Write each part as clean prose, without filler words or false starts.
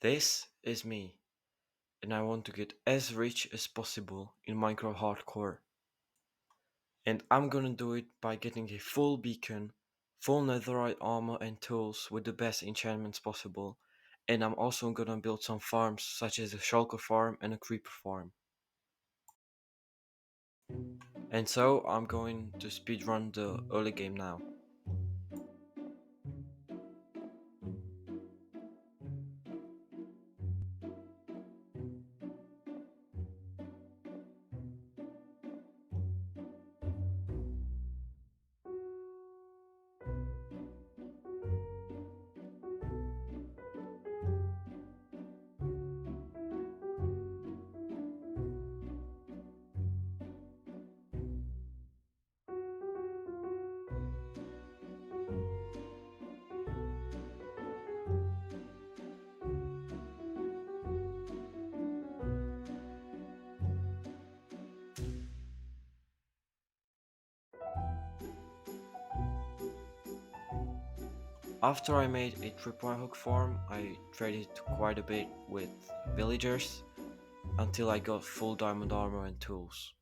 This is me, and I want to get as rich as possible in Minecraft Hardcore. And I'm gonna do it by getting a full beacon, full netherite armor and tools with the best enchantments possible. And I'm also gonna build some farms such as a shulker farm and a creeper farm. And so I'm going to speedrun the early game now. After I made a tripwire hook farm, I traded quite a bit with villagers until I got full diamond armor and tools.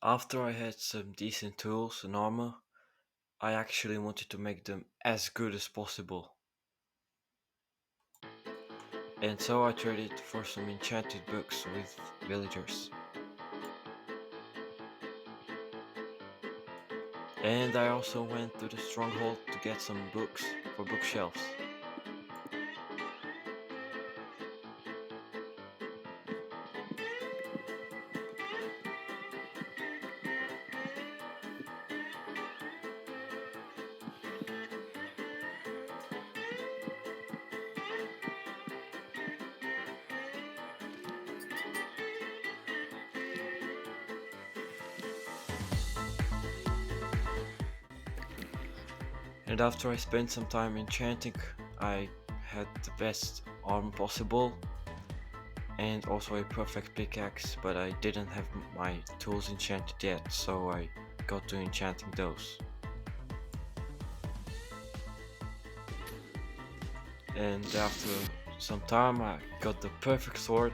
After I had some decent tools and armor, I actually wanted to make them as good as possible. And so I traded for some enchanted books with villagers. And I also went to the stronghold to get some books for bookshelves. And after I spent some time enchanting, I had the best armor possible and also a perfect pickaxe, but I didn't have my tools enchanted yet, so I got to enchanting those. And after some time I got the perfect sword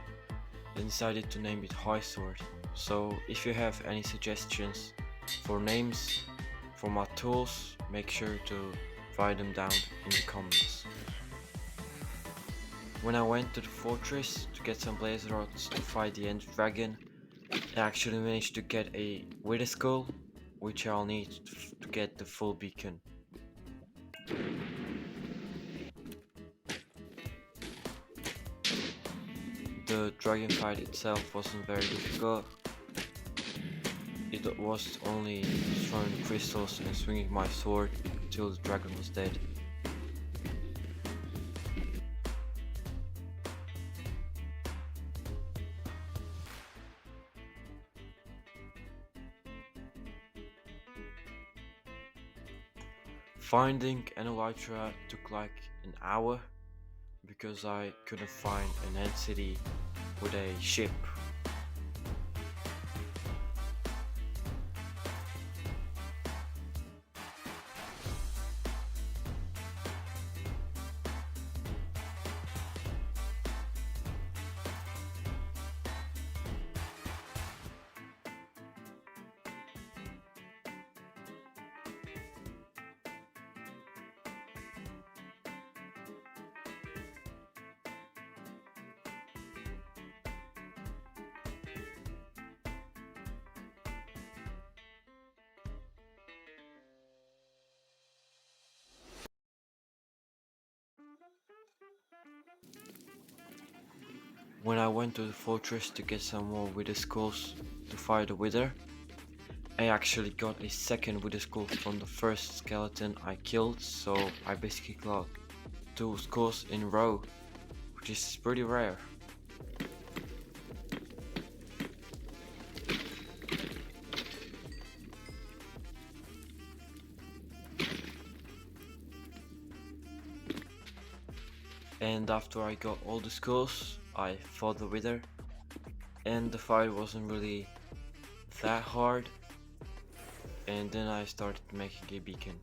and decided to name it High Sword. So if you have any suggestions for names for my tools, make sure to write them down in the comments. When I went to the fortress to get some blaze rods to fight the end dragon, I actually managed to get a wither skull, which I'll need to get the full beacon. The dragon fight itself wasn't very difficult. It was only throwing crystals and swinging my sword until the dragon was dead. Finding an elytra took like an hour because I couldn't find an end city with a ship. When I went to the fortress to get some more wither skulls to fight the wither, I actually got a second wither skull from the first skeleton I killed, so I basically got 2 skulls in a row, which is pretty rare. And after I got all the skulls, I fought the wither, and the fight wasn't really that hard, and then I started making a beacon.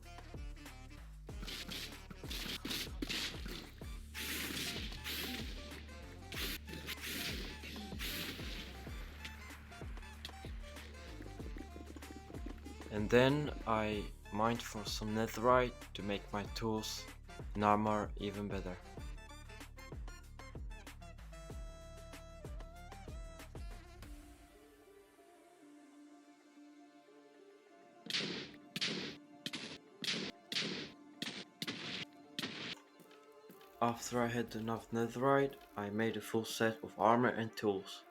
And then I mined for some netherite to make my tools and armor even better. After I had enough netherite, I made a full set of armor and tools.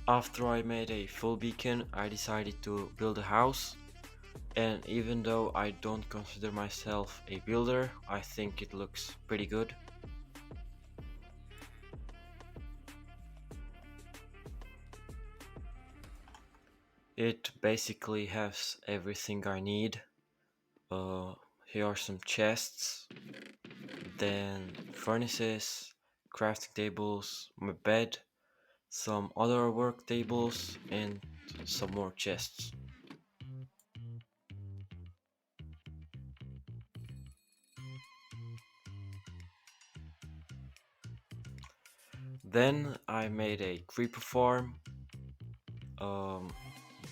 After I made a full beacon, I decided to build a house, and even though I don't consider myself a builder, I think it looks pretty good. It basically has everything I need. Here are some chests, then furnaces, crafting tables, my bed, some other work tables, and some more chests. Then I made a creeper farm. Um,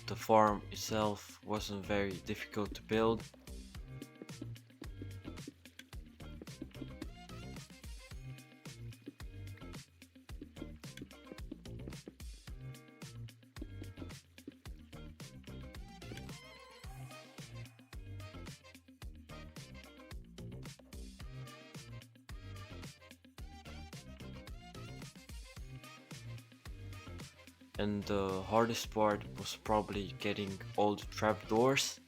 the farm itself wasn't very difficult to build. And the hardest part was probably getting all the trapdoors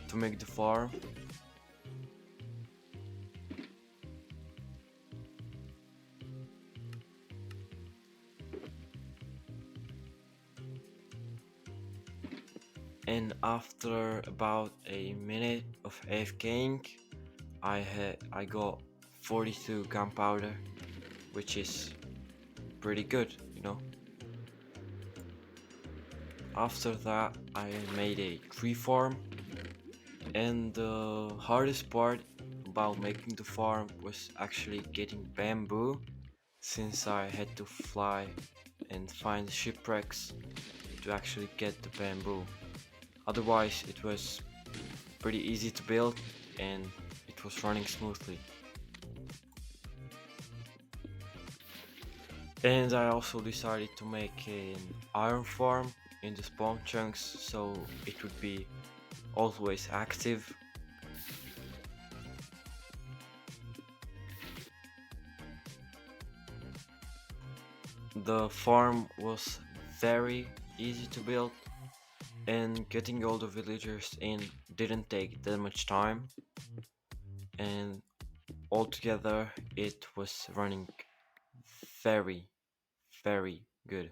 to make the farm. And after about a minute of AFKing, I got 42 gunpowder, which is pretty good, you know. After that, I made a tree farm, and the hardest part about making the farm was actually getting bamboo, since I had to fly and find shipwrecks to actually get the bamboo. Otherwise, it was pretty easy to build and it was running smoothly. And I also decided to make an iron farm in the spawn chunks so it would be always active. The farm was very easy to build, and getting all the villagers in didn't take that much time, and altogether it was running very, very good.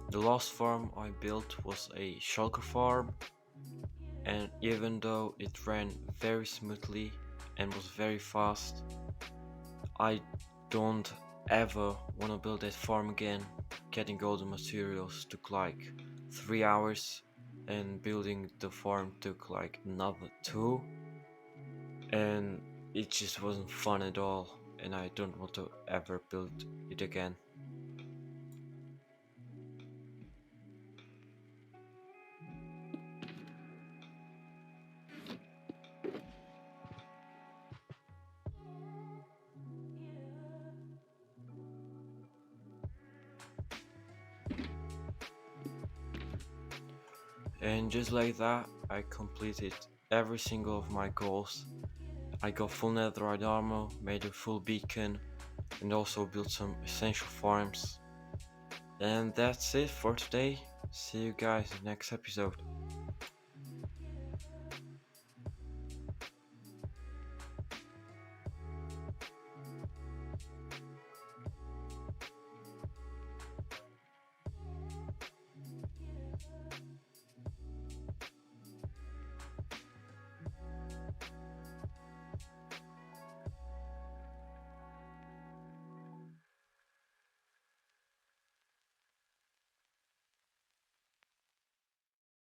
The last farm I built was a shulker farm, and even though it ran very smoothly and was very fast, I don't ever want to build that farm again. Getting all the materials took like 3 hours, and building the farm took like another 2, and it just wasn't fun at all, and I don't want to ever build it again. And just like that, I completed every single of my goals. I got full netherite armor, made a full beacon, and also built some essential farms. And that's it for today. See you guys in the next episode.